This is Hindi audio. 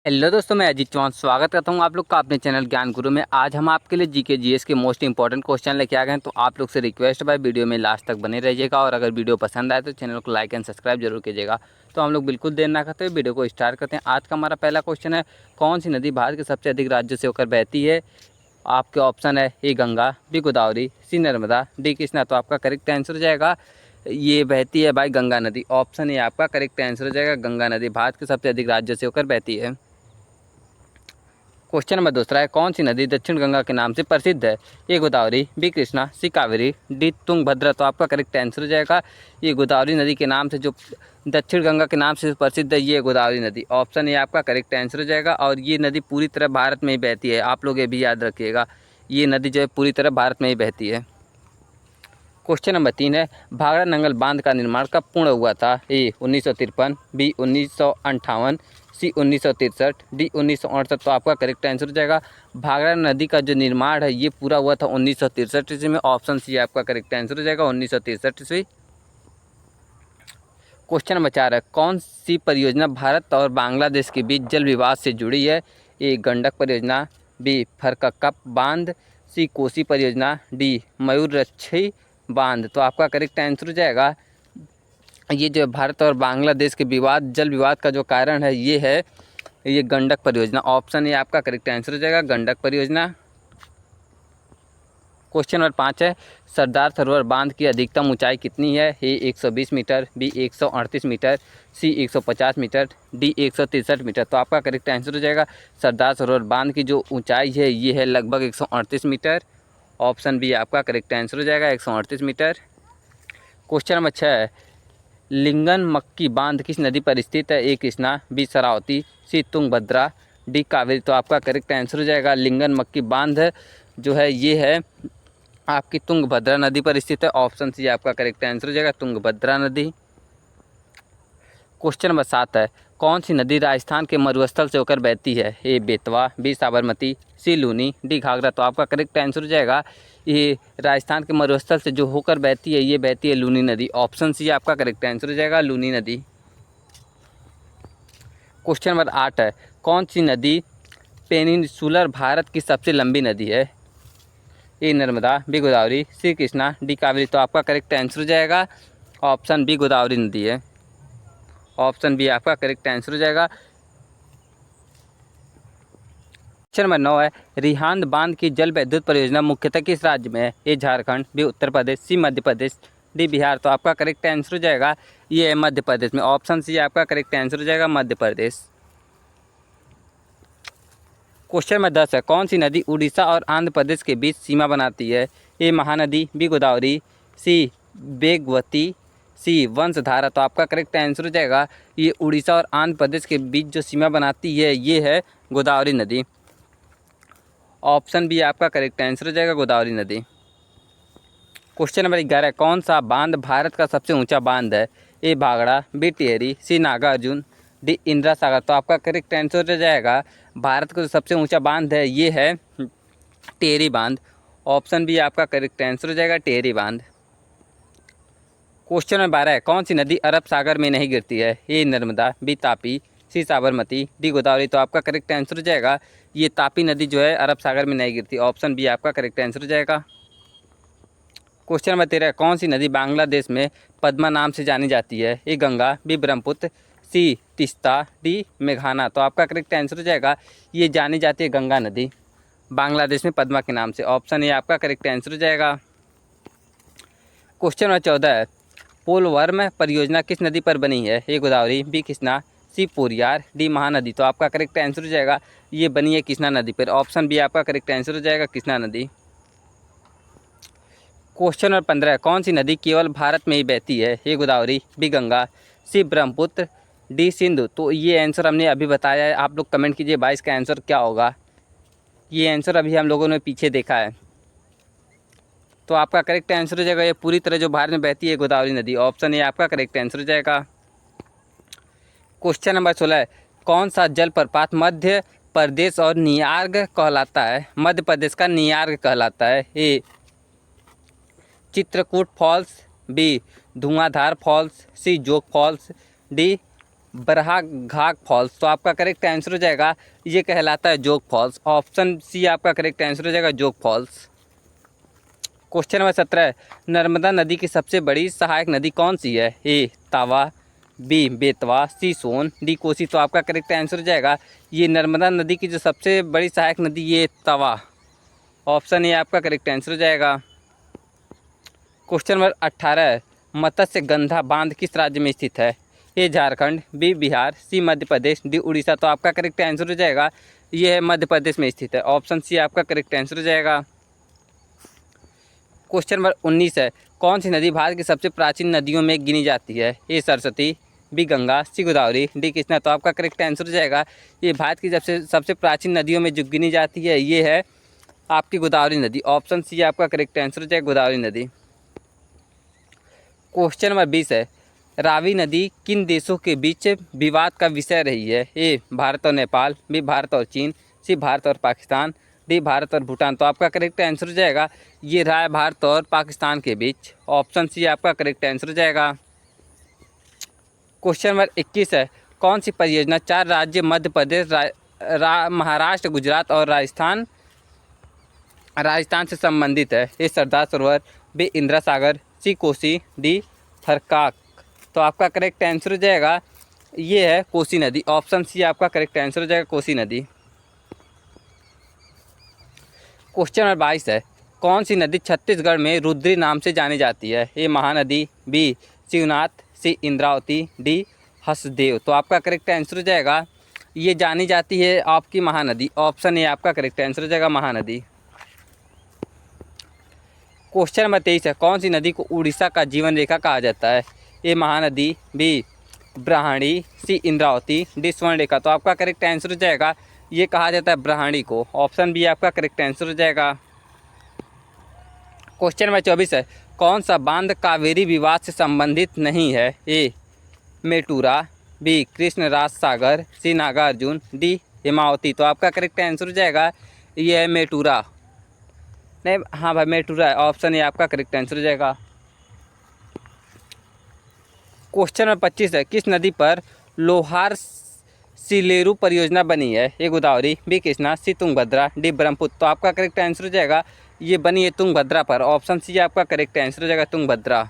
हेलो दोस्तों, मैं अजीत चौहान स्वागत करता हूं आप लोग का अपने चैनल ज्ञान गुरु में। आज हम आपके लिए जीके जीएस के मोस्ट इंपॉर्टेंट क्वेश्चन लेके आ गए हैं। तो आप लोग से रिक्वेस्ट है भाई, वीडियो में लास्ट तक बने रहिएगा और अगर वीडियो पसंद आए तो चैनल को लाइक एंड सब्सक्राइब जरूर कीजिएगा। तो हम लोग बिल्कुल देर ना करते हुए वीडियो को स्टार्ट करते हैं। आज का हमारा पहला क्वेश्चन है, कौन सी नदी भारत के सबसे अधिक राज्यों से होकर बहती है? आपके ऑप्शन है ए गंगा, बी गोदावरी, सी नर्मदा, डी कृष्णा। तो आपका करेक्ट आंसर हो जाएगा ये बहती है भाई गंगा नदी। ऑप्शन ए आपका करेक्ट आंसर हो जाएगा, गंगा नदी भारत के सबसे अधिक राज्यों से होकर बहती है। क्वेश्चन नंबर दूसरा है, कौन सी नदी दक्षिण गंगा के नाम से प्रसिद्ध है? ए गोदावरी, बी कृष्णा, सी कावेरी, डी तुंगभद्रा। तो आपका करेक्ट आंसर हो जाएगा ये गोदावरी नदी के नाम से, जो दक्षिण गंगा के नाम से प्रसिद्ध है, ये गोदावरी नदी। ऑप्शन ए आपका करेक्ट आंसर हो जाएगा और ये नदी पूरी तरह भारत में ही बहती है। आप लोग ये भी याद रखिएगा, ये नदी जो है पूरी तरह भारत में ही बहती है। क्वेश्चन नंबर 3 है, भाखड़ा नंगल बांध का निर्माण कब पूर्ण हुआ था? ए 1953, बी 1958, सी 1963, डी 1968। तो आपका करेक्ट आंसर हो जाएगा भाखड़ा नदी का जो निर्माण है ये पूरा हुआ था 1963 ईस्वी में। ऑप्शन सी आपका करेक्ट आंसर हो जाएगा 1963 ईस्वी। क्वेश्चन नंबर 4 है, कौन सी परियोजना भारत और बांग्लादेश के बीच जल विवाद से जुड़ी है? ए गंडक परियोजना, बी फरक्का बांध, सी कोसी परियोजना, डी मयूरक्षी बांध। तो आपका करेक्ट आंसर हो जाएगा ये जो भारत और बांग्लादेश के विवाद, जल विवाद का जो कारण है ये है ये गंडक परियोजना। ऑप्शन ए आपका करेक्ट आंसर हो जाएगा गंडक परियोजना। क्वेश्चन नंबर 5 है, सरदार सरोवर बांध की अधिकतम ऊंचाई कितनी है? ए 120 मीटर, बी 138 मीटर, सी 150 मीटर, डी 163 मीटर। तो आपका करेक्ट आंसर हो जाएगा सरदार सरोवर बांध की जो ऊंचाई है ये है लगभग 138 मीटर। ऑप्शन बी आपका करेक्ट आंसर हो जाएगा 138 मीटर। क्वेश्चन नंबर 6 है, लिंगन मक्की बांध किस नदी पर स्थित है? ए कृष्णा, बी शरावती, सी तुंगभद्रा, डी कावेरी। तो आपका करेक्ट आंसर हो जाएगा लिंगन मक्की बांध जो है ये है आपकी तुंगभद्रा नदी पर स्थित है। ऑप्शन सी आपका करेक्ट आंसर हो जाएगा तुंगभद्रा नदी। क्वेश्चन नंबर 7 है, कौन सी नदी राजस्थान के मरुस्थल से होकर बहती है? ए बेतवा, बी साबरमती, सी लूनी, डी घाघरा। तो आपका करेक्ट आंसर हो जाएगा ये राजस्थान के मरुस्थल से जो होकर बहती है ये बहती है लूनी नदी। ऑप्शन सी आपका करेक्ट आंसर हो जाएगा लूनी नदी। क्वेश्चन नंबर 8 है, कौन सी नदी पेनिनसुलर भारत की सबसे लंबी नदी है? ए नर्मदा, बी गोदावरी, सी कृष्णा, डी कावेरी। तो आपका करेक्ट आंसर हो जाएगा ऑप्शन बी गोदावरी नदी है। ऑप्शन बी आपका करेक्ट आंसर हो जाएगा। क्वेश्चन नंबर 9 है, रिहांद बांध की जल विद्युत परियोजना मुख्यतः किस राज्य में है? ए झारखंड, बी उत्तर प्रदेश, सी मध्य प्रदेश, डी बिहार। तो आपका करेक्ट आंसर हो जाएगा ये है मध्य प्रदेश में। ऑप्शन सी आपका करेक्ट आंसर हो जाएगा मध्य प्रदेश। क्वेश्चन नंबर 10 है, कौन सी नदी उड़ीसा और आंध्र प्रदेश के बीच सीमा बनाती है? ए महानदी, बी गोदावरी, सी बेगवती, सी वंशधारा। तो आपका करेक्ट आंसर हो जाएगा ये उड़ीसा और आंध्र प्रदेश के बीच जो सीमा बनाती है ये है गोदावरी नदी। ऑप्शन बी आपका करेक्ट आंसर हो जाएगा गोदावरी नदी। क्वेश्चन नंबर 11, कौन सा बांध भारत का सबसे ऊंचा बांध है? ए भाखड़ा, बी टिहरी, सी नागार्जुन, डी इंदिरा सागर। तो आपका करेक्ट आंसर हो जाएगा भारत का जो सबसे ऊंचा बांध है ये है टिहरी बांध। ऑप्शन बी आपका करेक्ट आंसर हो जाएगा टिहरी बांध। क्वेश्चन नंबर 12 है, कौन सी नदी अरब सागर में नहीं गिरती है? ए नर्मदा, बी तापी, सी साबरमती, डी गोदावरी। तो आपका करेक्ट आंसर हो जाएगा ये तापी नदी जो है अरब सागर में नहीं गिरती। ऑप्शन बी आपका करेक्ट आंसर हो जाएगा। क्वेश्चन नंबर 13, कौन सी नदी बांग्लादेश में पद्मा नाम से जानी जाती है? ए गंगा, बी ब्रह्मपुत्र, सी तिस्ता, डी मेघाना। तो आपका करेक्ट आंसर हो जाएगा ये जानी जाती है गंगा नदी बांग्लादेश में पद्मा के नाम से। ऑप्शन ए आपका करेक्ट आंसर हो जाएगा। क्वेश्चन नंबर 14 है, पोलवर्म परियोजना किस नदी पर बनी है? ए गोदावरी, बी कृष्णा, सी पोरियार, डी महानदी। तो आपका करेक्ट आंसर हो जाएगा ये बनी है कृष्णा नदी पर। ऑप्शन बी आपका करेक्ट आंसर हो जाएगा कृष्णा नदी। क्वेश्चन नंबर 15 है, कौन सी नदी केवल भारत में ही बहती है? ए गोदावरी, बी गंगा, सी ब्रह्मपुत्र, डी सिंधु। तो ये आंसर हमने अभी बताया है, आप लोग कमेंट कीजिए भाई इसका आंसर क्या होगा। ये आंसर अभी हम लोगों ने पीछे देखा है। तो आपका करेक्ट आंसर हो जाएगा ये पूरी तरह जो भारत में बहती है गोदावरी नदी। ऑप्शन ए आपका करेक्ट आंसर हो जाएगा। क्वेश्चन नंबर 16 है, कौन सा जलप्रपात मध्य प्रदेश और नियार्ग कहलाता है? मध्य प्रदेश का नियार्ग कहलाता है। ए चित्रकूट फॉल्स, बी धुआंधार फॉल्स, सी जोग फॉल्स, डी बरहा घाघ फॉल्स। तो आपका करेक्ट आंसर हो जाएगा ये कहलाता है जोग फॉल्स। ऑप्शन सी आपका करेक्ट आंसर हो जाएगा जोग फॉल्स। क्वेश्चन नंबर 17, नर्मदा नदी की सबसे बड़ी सहायक नदी कौन सी है? ए तावा, बी बेतवा, सी सोन, डी कोसी। तो आपका करेक्ट आंसर हो जाएगा ये नर्मदा नदी की जो सबसे बड़ी सहायक नदी ये तवा। ऑप्शन ए आपका करेक्ट आंसर हो जाएगा। क्वेश्चन नंबर 18, मत्स्य गंधा बांध किस राज्य में स्थित है? ए झारखंड, बी बिहार, सी मध्य प्रदेश, डी उड़ीसा। तो आपका करेक्ट आंसर हो जाएगा ये है मध्य प्रदेश में स्थित है। ऑप्शन सी आपका करेक्ट आंसर हो जाएगा। क्वेश्चन नंबर 19 है, कौन सी नदी भारत की सबसे प्राचीन नदियों में गिनी जाती है? ए सरस्वती, बी गंगा, सी गोदावरी, डी कृष्णा। तो आपका करेक्ट आंसर हो जाएगा ये भारत की सबसे प्राचीन नदियों में जो गिनी जाती है ये है आपकी गोदावरी नदी। ऑप्शन सी आपका करेक्ट आंसर हो जाएगा गोदावरी नदी। क्वेश्चन नंबर 20 है, रावी नदी किन देशों के बीच विवाद का विषय रही है? ए भारत और नेपाल, बी भारत और चीन, सी भारत और पाकिस्तान, डी भारत और भूटान। तो आपका करेक्ट आंसर हो जाएगा ये रहा है भारत और पाकिस्तान के बीच। ऑप्शन सी आपका करेक्ट आंसर हो जाएगा। क्वेश्चन नंबर 21 है, कौन सी परियोजना 4 राज्य मध्य प्रदेश, महाराष्ट्र, गुजरात और राजस्थान से संबंधित है? ए सरदार सरोवर, बी इंदिरा सागर, सी कोसी, डी थरकाक। तो आपका करेक्ट आंसर हो जाएगा ये है कोसी नदी। ऑप्शन सी आपका करेक्ट आंसर हो जाएगा कोसी नदी। क्वेश्चन नंबर 22 है, कौन सी नदी छत्तीसगढ़ में रुद्री नाम से जानी जाती है? ए महानदी, बी शिवनाथ, सी इंद्रावती, डी हसदेव। तो आपका करेक्ट आंसर हो जाएगा ये जानी जाती है आपकी महानदी। ऑप्शन ए आपका करेक्ट आंसर हो जाएगा महानदी। क्वेश्चन नंबर 23 है, कौन सी नदी को उड़ीसा का जीवन रेखा कहा जाता है? ए महानदी, बी ब्राह्मणी, सी इंद्रावती, डी स्वर्ण रेखा। तो आपका करेक्ट आंसर हो जाएगा ये कहा जाता है ब्राह्मणी को। ऑप्शन बी आपका करेक्ट आंसर हो जाएगा। क्वेश्चन नंबर 24 है, कौन सा बांध कावेरी विवाद से संबंधित नहीं है? ए मेटूरा, बी कृष्णराज सागर, सी नागार्जुन, डी हेमावती। तो आपका करेक्ट आंसर हो जाएगा ये है मेटूरा। नहीं, हाँ भाई मेटूरा है। ऑप्शन ए आपका करेक्ट आंसर हो जाएगा। क्वेश्चन नंबर 25 है, किस नदी पर लोहार सिलेरू परियोजना बनी है? ए गोदावरी, बी कृष्णा, सी तुंगभद्रा, डी ब्रह्मपुत्र। तो आपका करेक्ट आंसर हो जाएगा ये बनी है तुंगभद्रा पर। ऑप्शन सी आपका करेक्ट आंसर हो जाएगा तुंगभद्रा।